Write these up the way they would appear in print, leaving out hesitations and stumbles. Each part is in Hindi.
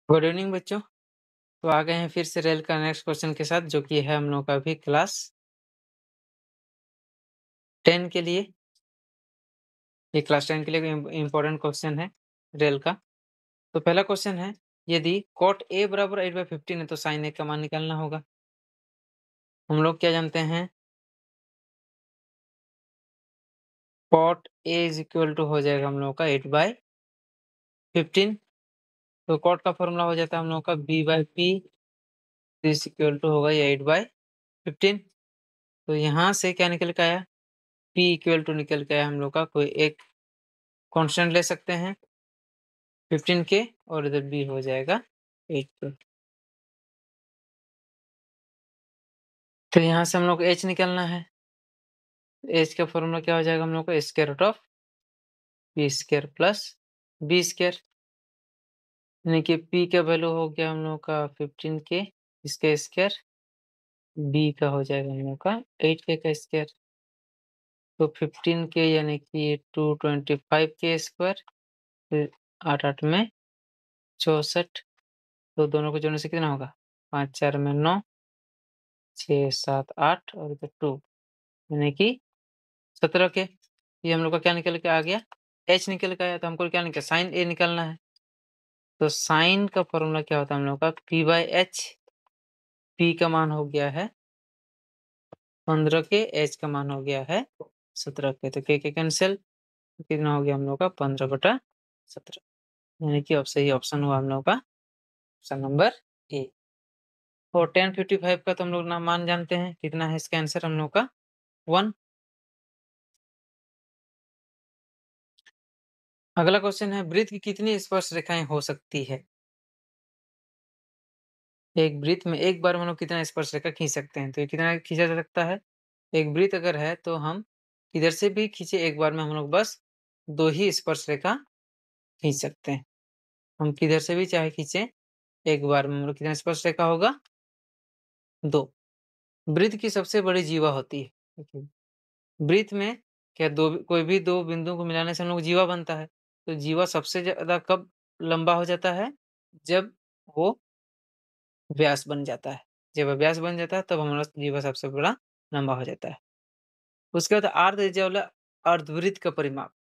गुड इवनिंग बच्चों। तो आ गए हैं फिर से रेल का नेक्स्ट क्वेश्चन के साथ, जो कि है हम लोग का भी क्लास 10 के लिए। ये क्लास 10 के लिए इम्पोर्टेंट क्वेश्चन है रेल का। तो पहला क्वेश्चन है, यदि cot a बराबर 8/15 है तो sin a का मान निकालना होगा। हम लोग क्या जानते हैं, cot a is equal to हो जाएगा हम लोग का 8/15। तो cot का फॉर्मूला हो जाता है हम लोग का b/p इज इक्वल टू होगा ये 8/15। तो यहाँ से क्या निकल के आया, p इक्वल टू निकल के आया हम लोग का कोई एक कांस्टेंट ले सकते हैं 15 के, और इधर b हो जाएगा 8 के। तो यहाँ से हम लोग को h निकालना है। h का फॉर्मूला क्या हो जाएगा हम लोग को, square root of p square plus b square, यानी कि p का वैल्यू हो गया हम लोग का 15 के, इसका स्क्वायर, b का हो जाएगा हम लोग का 8 के का स्क्वायर। तो 15 के यानी कि 225 के स्क्वायर, फिर 8 में 64। तो दोनों को जोड़ने से कितना होगा, 5 4 में 9, 6 7 8 और इधर 2, यानी कि 17 के। ये हम लोग का क्या निकल के आ गया, h निकल के आया। तो हमको क्या निकला, साइन a निकालना है। तो साइन का फॉर्मूला क्या होता है हम लोग का, p/h। p का मान हो गया है 15 के, h का मान हो गया है 17 के। तो के कैंसिल, कितना हो गया हम लोग का 15/17, यानी कि अब सही ऑप्शन हुआ हम लोग का ऑप्शन नंबर ए। और 1055 का तो हम लोग ना मान जानते हैं, कितना है इसका आंसर हम लोग का 1। अगला क्वेश्चन है, वृत्त की कितनी स्पर्श रेखाएं हो सकती है। एक वृत्त में एक बार हम लोग कितना स्पर्श रेखा खींच सकते हैं, तो ये कितना खींचा जा सकता है। एक वृत्त अगर है तो हम किधर से भी खींचे, एक बार में हम लोग बस 2 ही स्पर्श रेखा खींच सकते हैं। हम किधर से भी चाहे खींचे, एक बार में हम लोग कितना स्पर्श रेखा होगा, 2। वृत्त की सबसे बड़ी जीवा होती है। देखिए, वृत्त में क्या दो, कोई भी 2 बिंदुओं को मिलाने से हम लोग जीवा बनता है। तो जीवा सबसे ज़्यादा कब लंबा हो जाता है, जब वो व्यास बन जाता है। जब व्यास बन जाता है तब हमारा जीवा सबसे बड़ा लंबा हो जाता है। उसके बाद अर्धज्या अर्धवृत्त का परिमाप।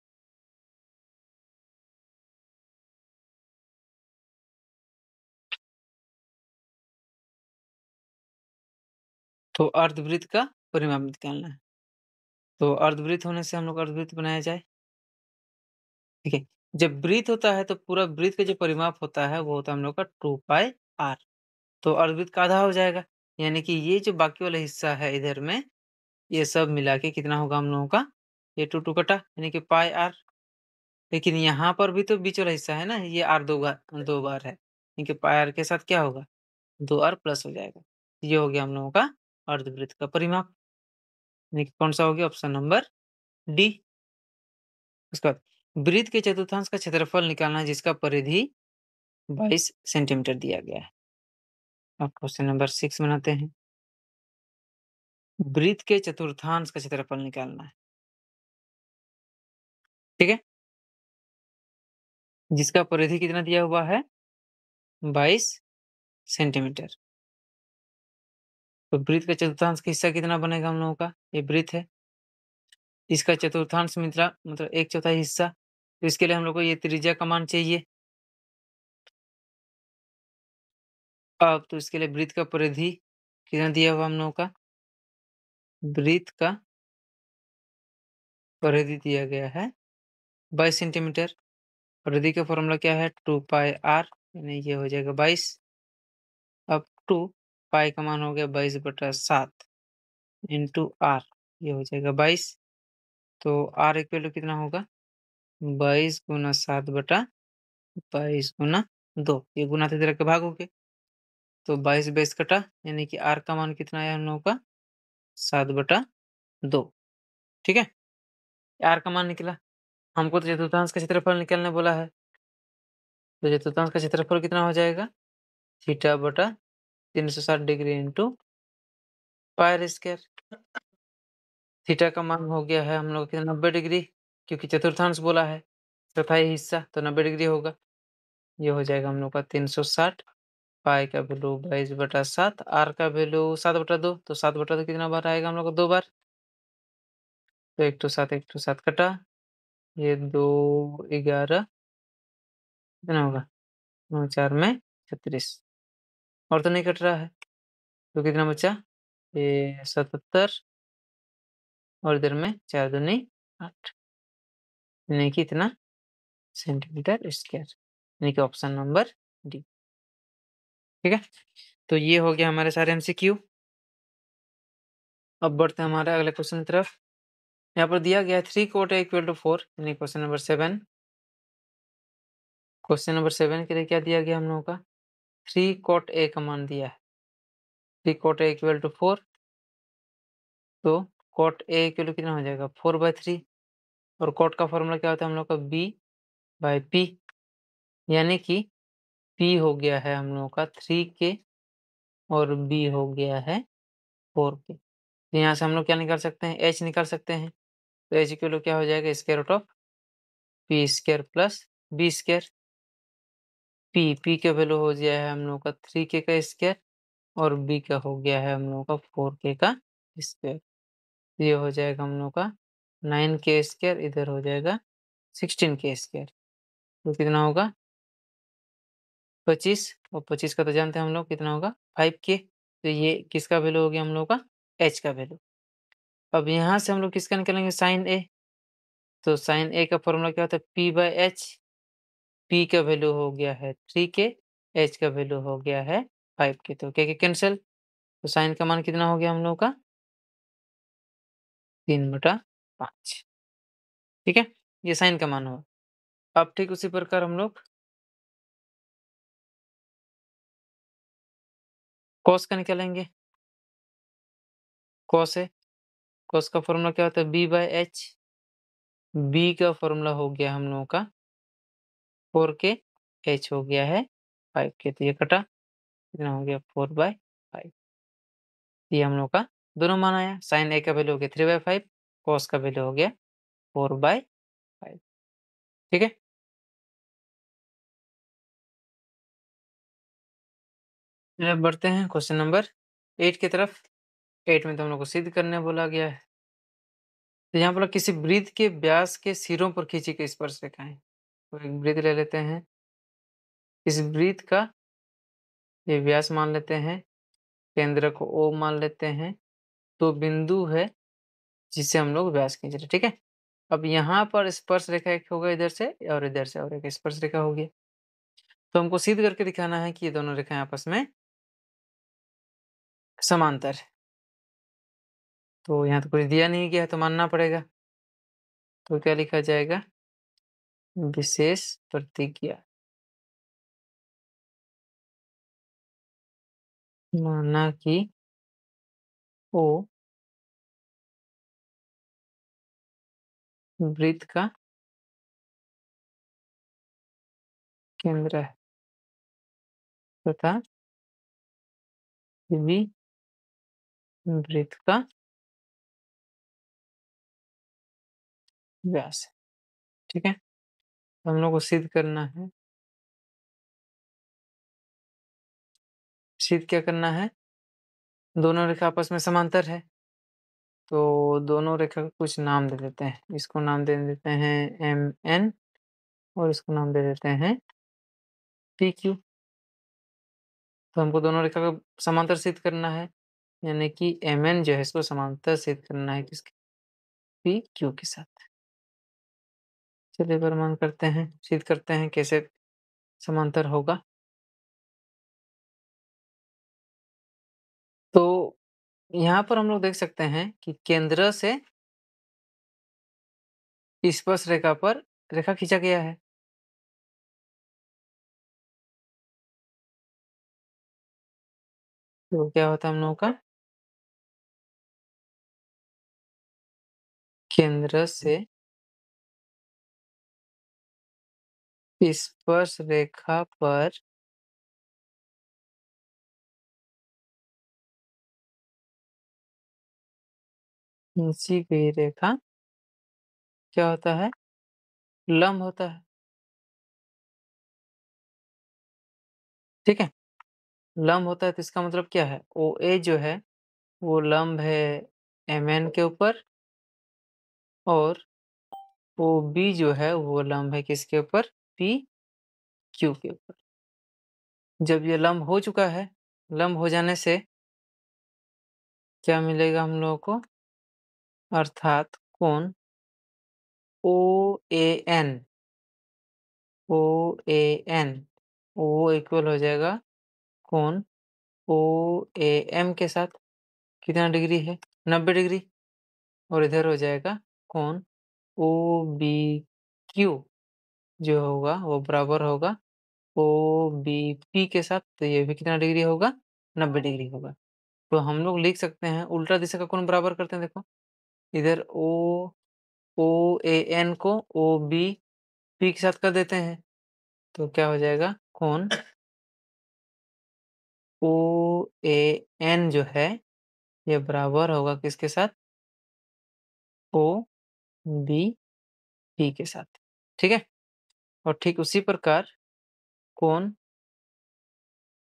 तो अर्धवृत्त का परिमाप निकालना है। तो अर्धवृत्त होने से हम लोग अर्धवृत्त बनाया जाए। ठीक है, जब वृत्त होता है तो पूरा वृत्त का जो परिमाप होता है वो होता है हम लोग का 2πr। तो अर्धवृत्त का आधा हो जाएगा, यानी कि ये जो बाकी वाला हिस्सा है इधर में, ये सब मिला के कितना होगा हम लोगों का, ये 2 कटा, यानी कि πr। लेकिन यहाँ पर भी तो बीच वाला हिस्सा है ना, ये r 2 बार है, यानी कि πr के साथ क्या होगा, 2r प्लस हो जाएगा। ये हो गया हम लोगों का अर्धवृत्त का परिमाप, यानी कि कौन सा हो गया, ऑप्शन नंबर डी। उसके बाद वृत्त के चतुर्थांश का क्षेत्रफल निकालना है जिसका परिधि 22 सेंटीमीटर दिया गया है। अब क्वेश्चन नंबर 6 बनाते हैं। वृत्त के चतुर्थांश का क्षेत्रफल निकालना है, ठीक है, जिसका परिधि कितना दिया हुआ है, 22 सेंटीमीटर। तो वृत्त का चतुर्थांश का हिस्सा कितना बनेगा हम लोगों का, ये वृत्त है, इसका चतुर्थांश मतलब 1/4 हिस्सा। तो इसके लिए हम लोग को ये त्रिज्या का मान चाहिए। अब तो इसके लिए वृत्त का परिधि कितना दिया हुआ हम लोगों का, वृत्त का परिधि दिया गया है 22 सेंटीमीटर। परिधि का फॉर्मूला क्या है, 2πr, यानी ये हो जाएगा 22। अब 2 पाई का मान हो गया 22/7 इंटू आर, ये हो जाएगा 22। तो आर इक्वल टू कितना होगा, 22 गुना 7/22 गुना 2, ये गुना थे तरह के भागों के। तो 22 कटा, यानी कि आर का मान कितना आया हम लोगों का, 7/2। ठीक है, आर का मान निकला। हमको तो चतुर्थांश का क्षेत्रफल निकालने बोला है, तो चतुर्थांश का क्षेत्रफल कितना हो जाएगा, θ/360 degree into pi r square. Theta का मान हो गया है हम लोग के 90 डिग्री, क्योंकि चतुर्थांश बोला है, चौथाई हिस्सा, तो 90 डिग्री होगा। ये हो जाएगा हम लोग का 360। पाई का वैल्यू 22/7, आर का वैल्यू 7/2, तो 7/2 कितना बार आएगा हम लोग का 2 बार। तो 1 to 7 कटा, ये 2 11 कितना होगा, 9 4 में 36, और तो नहीं कट रहा है, तो कितना बचा, ये 77, और इधर में 4 दूनी 8, यानी कि इतना सेंटीमीटर स्क्वायर, यानी कि ऑप्शन नंबर डी। ठीक है, तो ये हो गया हमारे सारे एमसीक्यू। अब बढ़ते हैं हमारे अगले क्वेश्चन की तरफ। यहाँ पर दिया गया है 3 cot A = 4, यानी क्वेश्चन नंबर 7। क्वेश्चन नंबर 7 के लिए क्या दिया गया हम लोगों का, 3 cot A का मान दिया है। 3 cot A = 4, तो cot A इक्वल कितना हो जाएगा, 4/3, और cot का फॉर्मूला क्या होता है हम लोग का, B/P, यानी कि P हो गया है हम लोगों का 3K और B हो गया है 4K। तो यहाँ से हम लोग क्या निकाल सकते हैं, H निकाल सकते हैं। तो H इक्वल क्या हो जाएगा, square root of P² plus B²। P का वैल्यू हो गया है हम लोग का 3K का स्क्वायर, और B का हो गया है हम लोग का 4K का स्क्वायर। ये हो जाएगा हम लोग का 9K², इधर हो जाएगा 16K²। तो कितना होगा 25, और 25 का तो जानते हैं हम लोग कितना होगा 5K। तो ये किसका वैल्यू हो गया हम लोग का, H का वैल्यू। अब यहाँ से हम लोग किसका निकालेंगे, साइन A। तो साइन A का फॉर्मूला क्या होता है, P/H। P का वैल्यू हो गया है 3K, H का वैल्यू हो गया है 5K। तो क्या कैंसिल, तो साइन का मान कितना हो गया हम लोग का 3/5। ठीक है, ये साइन का मान हुआ। अब ठीक उसी प्रकार हम लोग कॉस का निकालेंगे। कॉस है, कॉस का फॉर्मूला क्या होता है, B/H। B का फॉर्मूला हो गया हम लोगों का 4K, H हो गया है 5K। तो ये कटा, कितना हो गया 4/5। ये हम लोग का दोनों मान आया। साइन A का वैल्यू हो गया 3/5, कॉस का वैल्यू हो गया 4/5। ठीक है, अब बढ़ते हैं क्वेश्चन नंबर 8 की तरफ। 8 में तो हम लोग को सिद्ध करने बोला गया है। तो यहाँ पर किसी वृत्त के व्यास के सिरों पर खींची गई स्पर्शरेखाएं। तो एक वृत्त ले लेते हैं, इस वृत्त का ये व्यास मान लेते हैं, केंद्र को O मान लेते हैं, तो बिंदु है जिससे हम लोग व्यास खींच रहे हैं। ठीक है, अब यहाँ पर स्पर्श रेखा एक होगा इधर से, और इधर से और एक स्पर्श रेखा होगी। तो हमको सिद्ध करके दिखाना है कि ये दोनों रेखाएं आपस में समांतर है। तो यहाँ तो कुछ दिया नहीं गया है, तो मानना पड़ेगा। तो क्या लिखा जाएगा, विशेष प्रतिज्ञा। माना कि O वृत्त का केंद्र है तथा V वृत्त का व्यास है। ठीक है, तो हम लोग को सिद्ध करना है। सिद्ध क्या करना है, दोनों रेखा आपस में समांतर है, तो दोनों रेखा का कुछ नाम दे देते हैं। इसको नाम दे देते हैं MN, और इसको नाम दे देते हैं PQ। तो हमको दोनों रेखा का समांतर सिद्ध करना है, यानी कि MN जो है इसको समांतर सिद्ध करना है किसके, PQ के साथ। चलिए प्रमाण करते हैं, सिद्ध करते हैं कैसे समांतर होगा। तो यहाँ पर हम लोग देख सकते हैं कि केंद्र से स्पर्श रेखा पर रेखा खींचा गया है। तो क्या होता है हम लोगों का, केंद्र से स्पर्श रेखा पर खींची गई रेखा क्या होता है, लंब होता है। ठीक है? लंब होता है तो इसका मतलब क्या है? OA जो है वो लंब है MN के ऊपर और OB जो है वो लंब है किसके ऊपर? PQ के ऊपर। जब ये लंब हो चुका है, लंब हो जाने से क्या मिलेगा हम लोगों को? अर्थात कोण OAN OAN O इक्वल हो जाएगा कोण OAM के साथ। कितना डिग्री है? 90 डिग्री। और इधर हो जाएगा कोण OBQ जो होगा वो बराबर होगा OBP के साथ। तो ये भी कितना डिग्री होगा? 90 डिग्री होगा। तो हम लोग लिख सकते हैं उल्टा दिशा का कोण बराबर करते हैं देखो। इधर OAN को OBP के साथ कर देते हैं। तो क्या हो जाएगा? कोण OAN जो है ये बराबर होगा किसके साथ? OBP के साथ। ठीक है? और ठीक उसी प्रकार कोण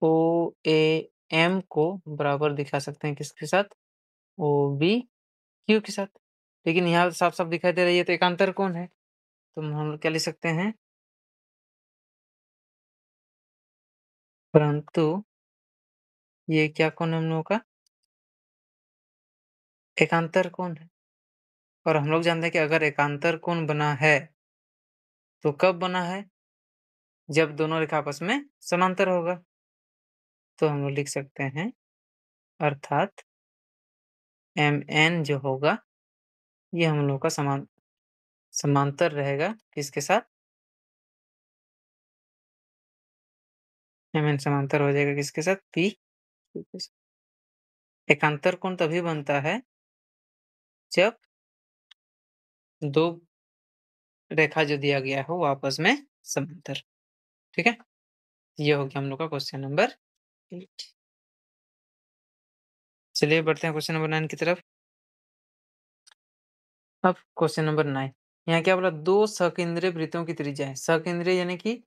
OAM को बराबर दिखा सकते हैं किसके साथ? OBQ के साथ। लेकिन यहाँ साफ-साफ दिखाई दे रही है तो एकांतर कोण है। तो हम लोग क्या लिख सकते हैं? परंतु ये क्या कोण है हम लोगों का? एकांतर कोण है। और हम लोग जानते हैं कि अगर एकांतर कोण बना है तो कब बना है? जब दोनों रेखा आपस में समांतर होगा। तो हम लोग लिख सकते हैं अर्थात MN जो होगा ये हम लोग का समांतर रहेगा किसके साथ? MN समांतर हो जाएगा किसके साथ? PQ के साथ। एकांतर कोण तभी बनता है जब 2 रेखा जो दिया गया हो वो आपस में समांतर। ठीक है? ये हो गया हम लोग का क्वेश्चन नंबर 8। चलिए बढ़ते हैं क्वेश्चन नंबर 9 की तरफ। अब क्वेश्चन नंबर 9 यहाँ क्या बोला? 2 सकेंद्रीय वृत्तों की त्रिज्या है। सकेंद्रीय यानी कि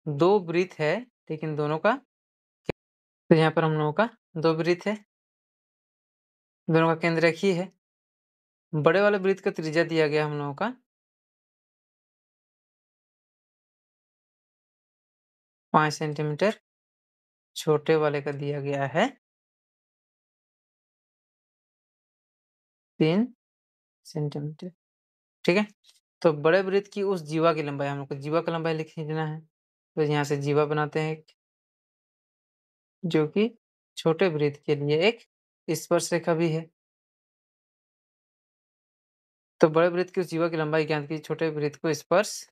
2 वृत्त है लेकिन दोनों का तो यहाँ पर हम लोगों का 2 वृत्त है। दोनों का केंद्र एक ही है। बड़े वाले वृत्त का त्रिज्या दिया गया हम लोगों का 5 सेंटीमीटर। छोटे वाले का दिया गया है 3 सेंटीमीटर। ठीक है? तो बड़े वृत्त की उस जीवा की लंबाई हम लोग को जीवा का लंबाई लिख देना है। तो यहाँ से जीवा बनाते हैं एक, जो कि छोटे वृत्त के लिए एक स्पर्शरेखा भी है। तो बड़े वृत्त की उस जीवा की लंबाई ज्ञात की छोटे वृत्त को स्पर्श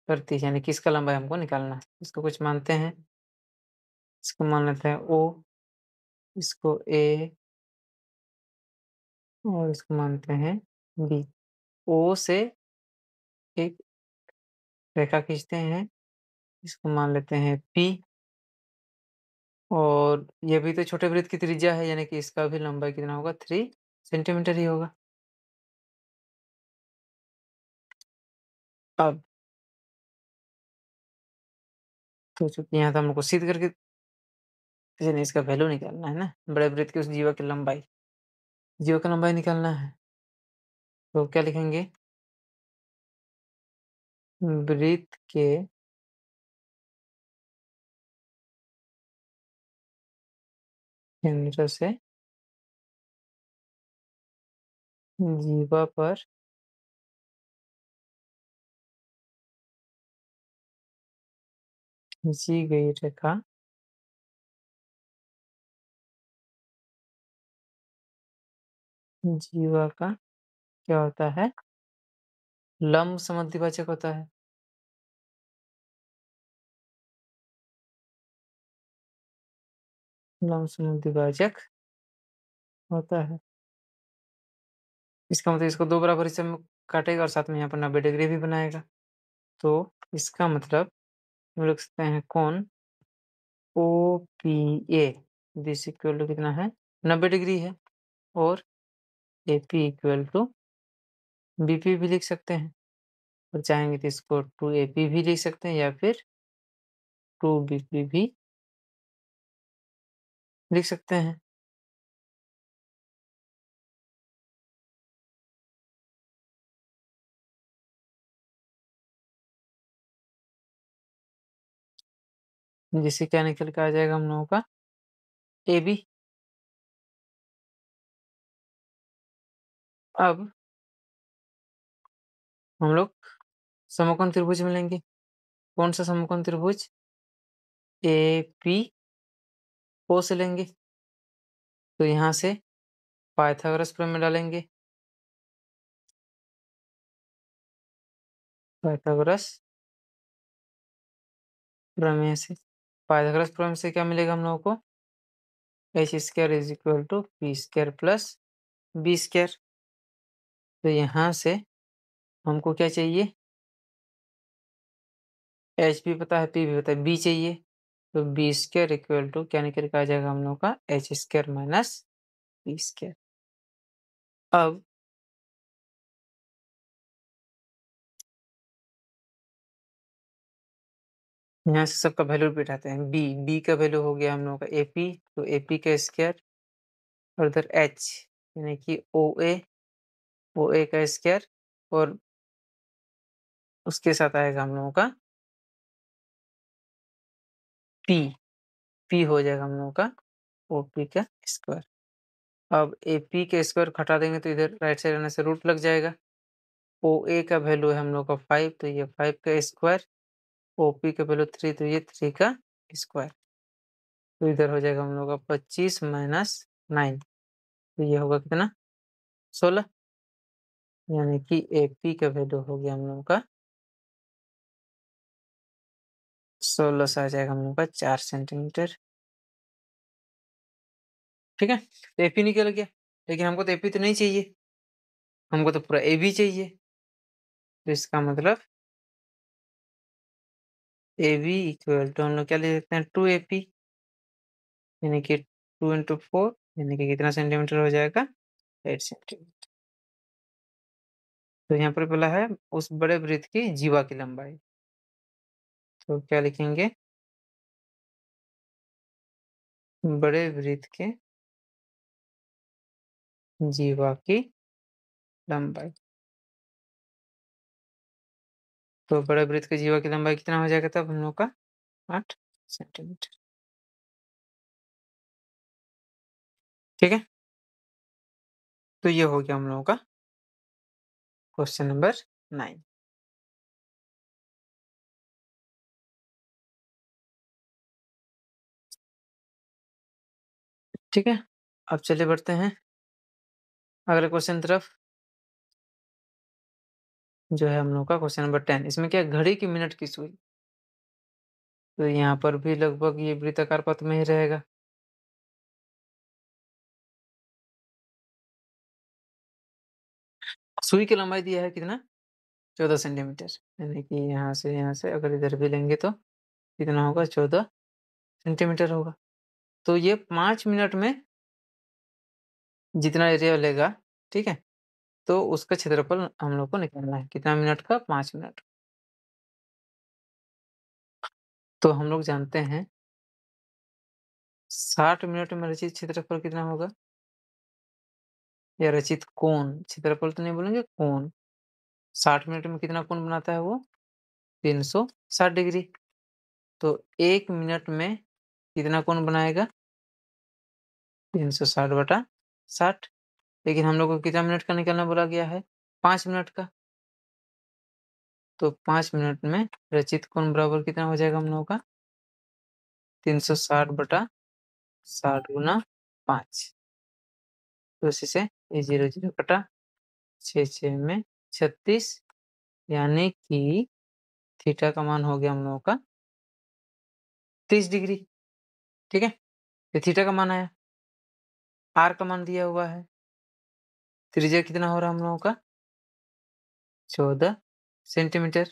करती है, यानी कि इसका लंबाई हमको निकालना है। इसको कुछ मानते हैं, इसको मान लेते हैं O, इसको A और इसको मानते हैं B। O से एक रेखा खींचते हैं, इसको मान लेते हैं P और ये भी तो छोटे वृत्त की त्रिज्या है, यानी कि इसका भी लंबाई कितना होगा? 3 सेंटीमीटर ही होगा। अब तो चूँकि यहाँ तो हम लोग को सिद्ध करके यानी इसका वैल्यू निकालना है ना, बड़े वृत्त की उस जीवा की लंबाई। जीवा की लंबाई निकालना है, तो क्या लिखेंगे? वृत्त के केंद्र से जीवा पर खींची गई रेखा जीवा का क्या होता है? लंब समद्विभाजक होता है। लंब समद्विभाजक होता है। इसका मतलब इसको 2 बराबर हिस्से में काटेगा और साथ में यहाँ पर 90 डिग्री भी बनाएगा। तो इसका मतलब हम लिख सकते हैं कोण OPA दिस इक्वल टू कितना है? 90 डिग्री है और AP इक्वल टू BP भी लिख सकते हैं और चाहेंगे तो इसको 2AP भी लिख सकते हैं या फिर 2BP भी लिख सकते हैं। जिससे क्या निकल के आ जाएगा हम लोगों का AB। अब हम लोग समकोण त्रिभुज में लेंगे। कौन सा समकोण त्रिभुज? APO से लेंगे। तो यहाँ से पाइथागोरस प्रमेय डालेंगे। पाइथागोरस प्रमेय से पाइथागोरस प्रमेय से क्या मिलेगा हम लोगों को? h square is equal to P square plus B square. तो यहाँ से हमको क्या चाहिए? h भी पता है, p भी पता है, b चाहिए। तो बी स्क्वायर इक्वल टू क्या निकल के आ जाएगा हम लोग का? h square minus B square. अब यहाँ से सबका वैल्यू बिठाते हैं। बी का वैल्यू हो गया हम लोग का AP, तो AP का स्क्वायर और इधर h यानी कि OA का स्क्वायर और उसके साथ आएगा हम लोगों का P। P हो जाएगा हम लोगों का OP का स्क्वायर। अब AP के स्क्वायर घटा देंगे तो इधर राइट साइड आने से रूट लग जाएगा। OA का वैल्यू है हम लोग का 5, तो ये 5 का स्क्वायर। OP का वैल्यू 3, तो ये 3 का स्क्वायर। तो इधर हो जाएगा हम लोग का 25 माइनस 9, तो ये होगा कितना? 16। यानी कि AP का वैल्यू हो गया हम लोगों का 16 से आ जाएगा हम लोग का 4 सेंटीमीटर। ठीक है, तो AP निकल गया। लेकिन हमको तो AP तो नहीं चाहिए, हमको तो पूरा AB चाहिए। तो इसका मतलब AB इक्वल टू हम लोग क्या ले सकते हैं? 2AP, यानी कि 2 इंटू 4 यानी कि कितना सेंटीमीटर हो जाएगा? 8 सेंटीमीटर। तो यहाँ पर बोला है उस बड़े वृत्त की जीवा की लंबाई। तो क्या लिखेंगे? बड़े वृत्त के जीवा की लंबाई। तो बड़े वृत्त के जीवा की लंबाई कितना हो जाएगा तब हम लोग का? 8 सेंटीमीटर। ठीक है, तो ये हो गया हम लोगों का क्वेश्चन नंबर 9। ठीक है, अब चलिए बढ़ते हैं अगले क्वेश्चन तरफ, जो है हम लोग का क्वेश्चन नंबर 10। इसमें क्या है? घड़ी की मिनट की सुई। तो यहाँ पर भी लगभग ये वृत्ताकार पथ में ही रहेगा। सुई की लंबाई दिया है कितना? 14 सेंटीमीटर। यानी कि यहाँ से अगर इधर भी लेंगे तो कितना होगा? 14 सेंटीमीटर होगा। तो ये 5 मिनट में जितना एरिया लेगा, ठीक है? तो उसका क्षेत्रफल हम लोग को निकालना है। कितना मिनट का? 5 मिनट। तो हम लोग जानते हैं 60 मिनट में रचित क्षेत्रफल कितना होगा? या रचित कोण, क्षेत्रफल तो नहीं बोलेंगे, कोण। 60 मिनट में कितना कोण बनाता है वो? 360 डिग्री। तो 1 मिनट में कितना कोण बनाएगा? 360 बटा 60। लेकिन हम लोग को कितना मिनट का निकालना बोला गया है? 5 मिनट का। तो 5 मिनट में रचित कोण बराबर कितना हो जाएगा हम लोगों का? 360 बटा 60 गुना 5। तो इसी से ये 0 0 कटा, 6 6 में 36, यानी कि थीटा का मान हो गया हम लोगों का 30 डिग्री। ठीक है? ये थीटा का मान आया। आर का मान दिया हुआ है। त्रिज्या कितना हो रहा है हम लोगों का? 14 सेंटीमीटर।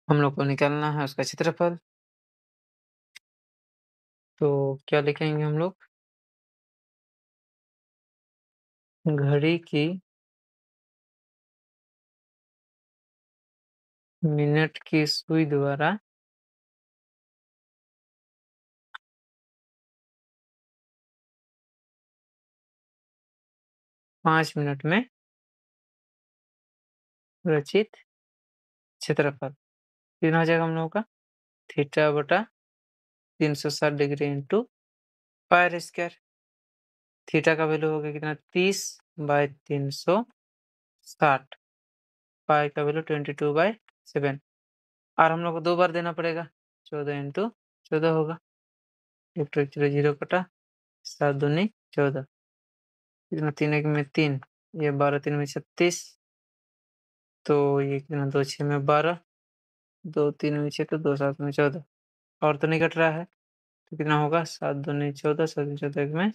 हम लोग को निकालना है उसका क्षेत्रफल। तो क्या लिखेंगे हम लोग? घड़ी की मिनट की सुई द्वारा 5 मिनट में रचित क्षेत्रफल कितना हो जाएगा हम लोगों का? थीटा बटा 360 degree into pi R square. Theta का वैल्यू हो गया कितना? 30/360। पाई का वैल्यू 22/7। और हम लोग को 2 बार देना पड़ेगा। 14 इंटू 14 होगा। एक 0 कटा, 7 दूनी 14। कितना? 3 1 में 3, ये 12 3 में 36। तो ये कितना? 2 6 में 12, 2 3 में 6, तो 2 7 में 14। और तो नहीं कट रहा है, तो कितना होगा? 7 दूनी 14, 7 दूनी 14, 1 में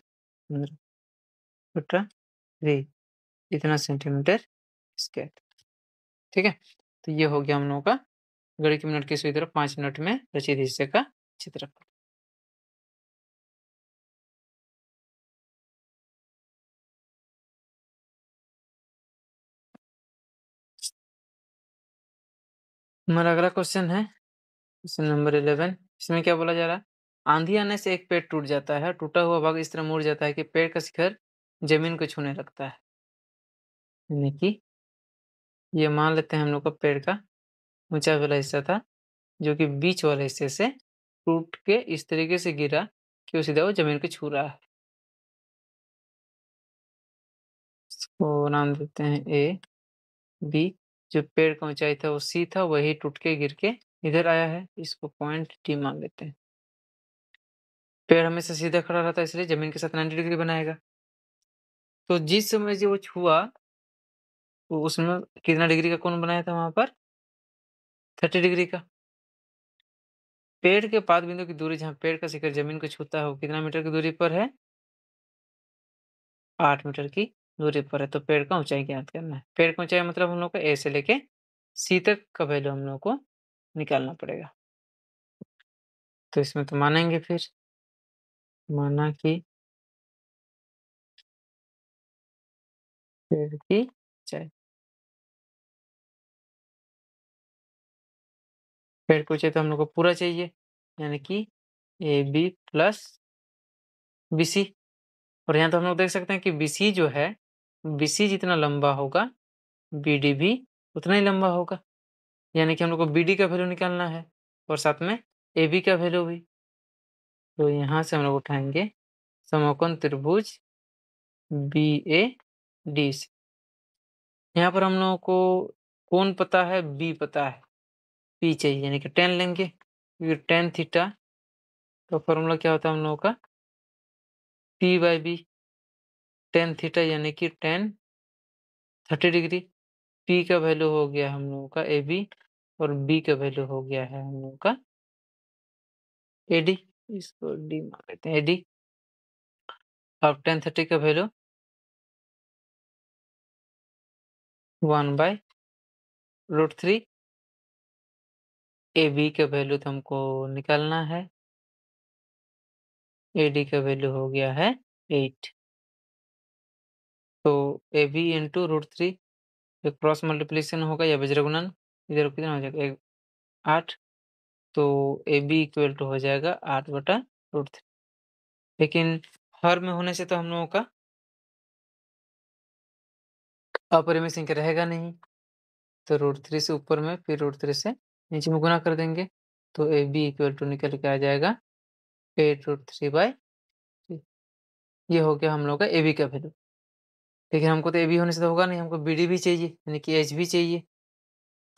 15 बटा 3, इतना सेंटीमीटर स्क्वायर। ठीक है, तो ये हो गया हम लोगों का घड़ी की मिनट की सुई तरफ 5 मिनट में रचित हिस्से का क्षेत्रफल। हमारा अगला क्वेश्चन है क्वेश्चन नंबर 11। इसमें क्या बोला जा रहा है? आंधी आने से एक पेड़ टूट जाता है, टूटा हुआ भाग इस तरह मुड़ जाता है कि पेड़ का शिखर जमीन को छूने लगता है। यानी कि ये मान लेते हैं हम लोग का पेड़ का ऊंचा वाला हिस्सा था, जो कि बीच वाले हिस्से से टूट के इस तरीके से गिरा कि वो सीधा वो जमीन को छू रहा है। इसको नाम देते हैं ए बी। जो पेड़ का ऊंचाई था वो सी था, वही टूट के गिर के इधर आया है। इसको पॉइंट डी मान लेते हैं। पेड़ हमेशा सीधा खड़ा रहता है, इसलिए जमीन के साथ 90 डिग्री बनाएगा। तो जिस समय जो वो छुआ, तो उसमें कितना डिग्री का कोण बनाया था वहां पर? 30 डिग्री का। पेड़ के पाद बिंदु की दूरी, जहाँ पेड़ का शिखर जमीन को छूता है, वो कितना मीटर की दूरी पर है? 8 मीटर की दूरी पर है। तो पेड़ का ऊंचाई ज्ञात करना है। पेड़ का ऊंचाई मतलब हम लोग को ए से लेके सी तक का वैल्यू हम लोग को निकालना पड़ेगा। तो इसमें तो मानेंगे फिर, माना कि पेड़ की ऊंचाई, पेड़ की ऊंचाई तो हम लोग को पूरा चाहिए, यानी कि A B plus B C. और यहाँ तो हम लोग देख सकते हैं कि बी सी जो है, बी सी जितना लंबा होगा, बी डी भी उतना ही लंबा होगा। यानी कि हम लोग को बी डी का वैल्यू निकालना है और साथ में ए बी का वैल्यू भी। तो यहाँ से हम लोग उठाएंगे समकोण त्रिभुज बी ए डी से। यहाँ पर हम लोगों को कोण पता है, बी पता है, पी चाहिए, यानी कि टेन लेंगे, क्योंकि टेन थीटा का फॉर्मूला क्या होता है हम लोगों का? P by B. Tan theta यानी कि टेन 30 डिग्री। पी का वैल्यू हो गया हम लोगों का ए बी, और बी का वैल्यू हो गया है हम लोगों का ए डी। इसको डी मान लेते हैं, ए डी। अब टेन 30 का वैल्यू 1/√3। ए बी का वैल्यू तो हमको निकालना है, ए डी का वैल्यू हो गया है 8। तो A B into √3, cross multiplication होगा या वज्र गुणन, इधर कितना हो जाएगा? 8। तो ए बी इक्वल टू हो जाएगा 8/√3। लेकिन हर में होने से तो हम लोगों का अपरिमेय संख्या रहेगा नहीं, तो √3 से ऊपर में, फिर √3 से नीचे में गुना कर देंगे। तो ए बी इक्वल टू निकल के आ जाएगा 8√3/3। ये हो गया हम लोग का ए बी का वैल्यू। लेकिन हमको तो ए बी होने से तो होगा नहीं, हमको बी डी भी चाहिए, यानी कि एच भी चाहिए।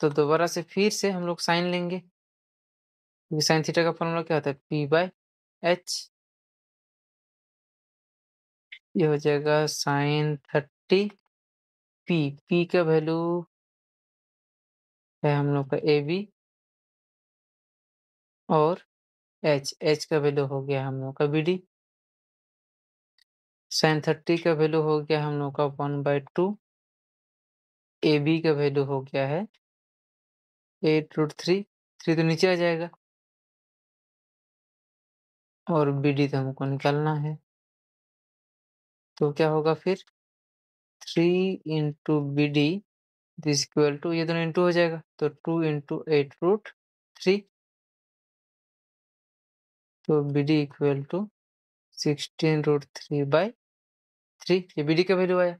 तो दोबारा से फिर से हम लोग साइन लेंगे, क्योंकि साइन थीटा का फॉर्मूला क्या होता है? P by H. ये हो जाएगा साइन 30 पी। पी का वैल्यू है हम लोग का ए बी, और एच का वैल्यू हो गया हम लोग का बी डी। साइन 30 का वैल्यू हो गया हम लोग का 1/2। ए बी का वैल्यू हो गया है 8√3। 3 तो नीचे आ जाएगा, और बी डी तो हमको निकालना है। तो क्या होगा फिर? 3 into B D this equal to, ये दोनों इंटू हो जाएगा, तो 2 इंटू 8√3। तो बी डी इक्वल टू 16√3/3। ये बी डी का वैल्यू आया।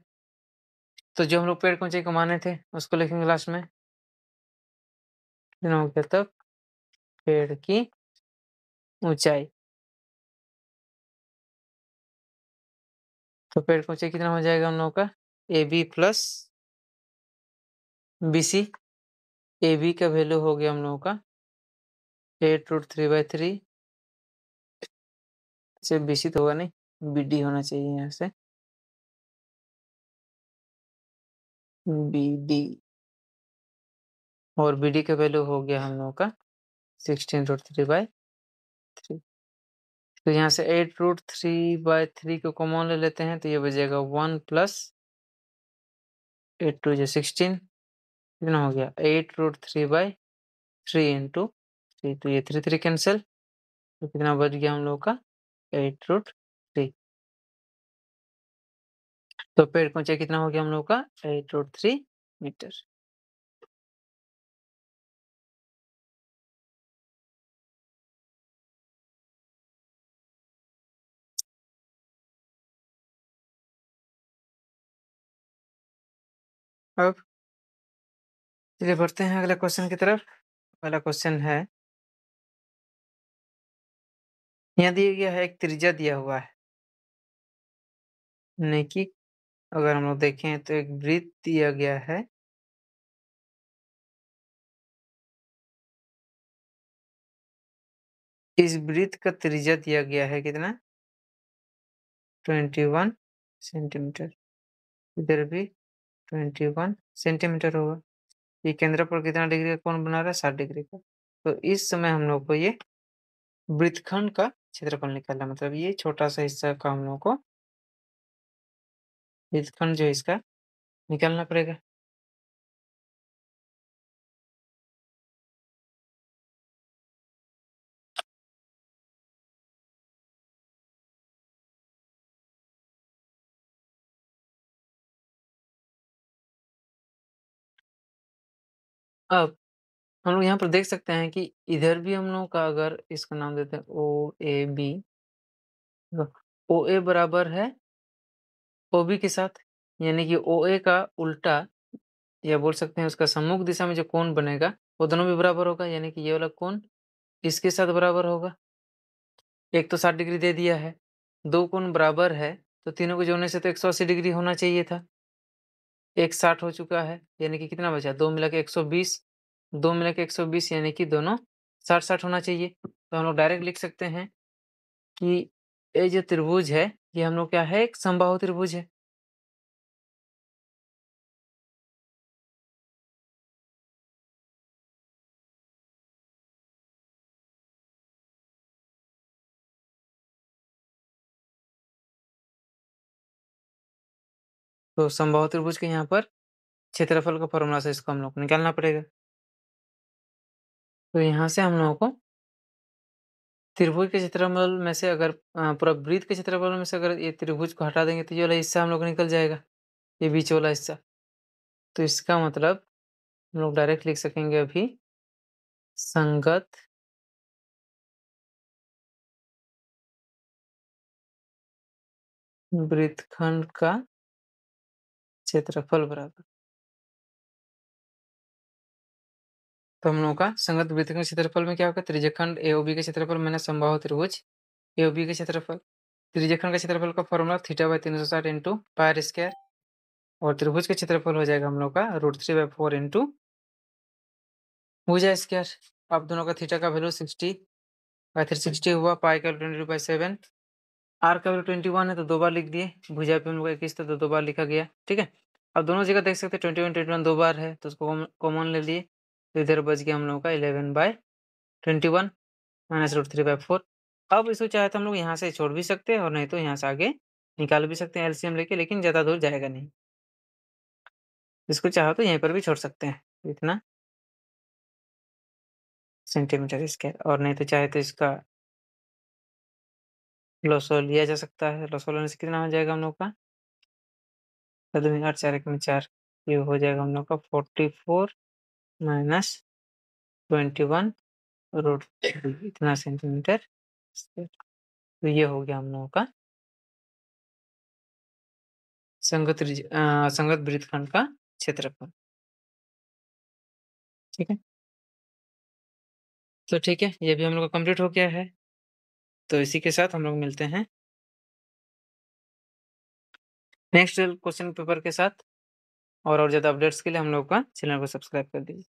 तो जो हम लोग पेड़ की ऊँचाई को माने थे, उसको लिखेंगे लास्ट में। कितना हो गया तब? पेड़ की ऊँचाई। तो पेड़ की ऊँचाई कितना हो जाएगा हम लोगों का? AB plus BC। AB का वैल्यू हो गया हम लोगों का 8√3/3। अच्छा BC तो होगा नहीं, BD होना चाहिए यहाँ से। BD और BD का वैल्यू हो गया हम लोगों का 16√3/3। तो यहाँ से 8√3/3 को कॉमन ले लेते हैं, तो ये बचेगा 1 प्लस 8 2 16। कितना हो गया? 8√3/3 इंटू 3, तो ये 3 3 कैंसिल, तो कितना बच गया हम लोग का? 8√3। तो पेड़ की ऊंचाई कितना हो गया हम लोग का? 8√3 मीटर। अब चलिए बढ़ते हैं अगला क्वेश्चन की तरफ। अगला क्वेश्चन है, यहाँ दिया गया है, एक त्रिज्या दिया हुआ है, यानी कि अगर हम लोग देखें तो एक वृत्त दिया गया है। इस वृत्त का त्रिज्या दिया गया है कितना? 21 सेंटीमीटर। इधर भी 21 सेंटीमीटर होगा। ये केंद्र पर कितना डिग्री का कोण बना रहा है? 60 डिग्री का। तो इस समय हम लोग को ये वृत्तखंड का क्षेत्रफल निकालना, मतलब ये छोटा सा हिस्सा का हम लोग को वृत्तखंड जो है इसका निकालना पड़ेगा। अब हम लोग यहाँ पर देख सकते हैं कि इधर भी हम लोग का, अगर इसका नाम देते हैं OAB, OA बराबर है OB के साथ, यानी कि OA का उल्टा, या बोल सकते हैं उसका सम्मुख दिशा में जो कोण बनेगा वो दोनों भी बराबर होगा, यानी कि ये वाला कोण इसके साथ बराबर होगा। एक तो 60 डिग्री दे दिया है, दो कोण बराबर है, तो तीनों को जोड़ने से तो 180 डिग्री होना चाहिए था। एक 60 हो चुका है, यानी कि कितना बचा? 2 मिला के 120, 2 मिला के 120, यानी कि दोनों 60-60 होना चाहिए। तो हम लोग डायरेक्ट लिख सकते हैं कि ये जो त्रिभुज है, ये हम लोग क्या है? एक समबाहु त्रिभुज है। तो समबाहु त्रिभुज के यहाँ पर क्षेत्रफल का फॉर्मूला से इसको हम लोग को निकालना पड़ेगा। तो यहाँ से हम लोगों को त्रिभुज के क्षेत्रफल में से, अगर पूरा वृत्त के क्षेत्रफल में से अगर ये त्रिभुज को हटा देंगे, तो ये वाला हिस्सा हम लोग को निकल जाएगा, ये बीच वाला हिस्सा। तो इसका मतलब हम लोग डायरेक्ट लिख सकेंगे अभी, संगत वृत्तखंड का क्षेत्रफल बराबर। तो हम लोगों का संगत वृत्तखंड क्षेत्रफल में क्या होगा? त्रिज्यखंड AOB के क्षेत्रफल माइनस समबाहु त्रिभुज AOB के क्षेत्रफल। त्रिज्यखंड का क्षेत्रफल का फॉर्मूला θ/360 इंटू पाई स्क्वायर, और त्रिभुज का क्षेत्रफल हो जाएगा हम लोग का √3/4 इंटू भुजा स्क्वायर। अब दोनों का थीटा का वैल्यू 60/360 हुआ, पाई का 22/7, आर का वैल्यू 21 है तो 2 बार लिख दिए, भुजा पे हम लोग 21 था तो 2 बार लिखा गया, ठीक है। अब दोनों जगह देख सकते हैं 21 2 बार है, तो उसको कॉमन ले लिए, तो इधर बच गया हम लोगों का 11/21 माइनस √3/4। अब इसको चाहे तो हम लोग यहाँ से छोड़ भी सकते हैं, और नहीं तो यहाँ से आगे निकाल भी सकते हैं एलसीएम लेके, लेकिन ज़्यादा दूर जाएगा नहीं। इसको चाहो तो यहीं पर भी छोड़ सकते हैं, इतना सेंटीमीटर स्क्वायर, और नहीं तो चाहे तो इसका लॉसो लिया जा सकता है। लॉसो लेने से कितना हो जाएगा हम लोग का? 8 4 1 में 4, ये हो जाएगा हम लोग का 44 माइनस 21 √3, इतना सेंटीमीटर स्क्वायर। तो ये हो गया हम लोगों का संगत वृत्तखंड का क्षेत्रफल। ठीक है? तो ठीक है, ये भी हम लोग का कंप्लीट हो गया है। तो इसी के साथ हम लोग मिलते हैं नेक्स्ट क्वेश्चन पेपर के साथ और ज़्यादा अपडेट्स के लिए हम लोग का चैनल को सब्सक्राइब कर दीजिए।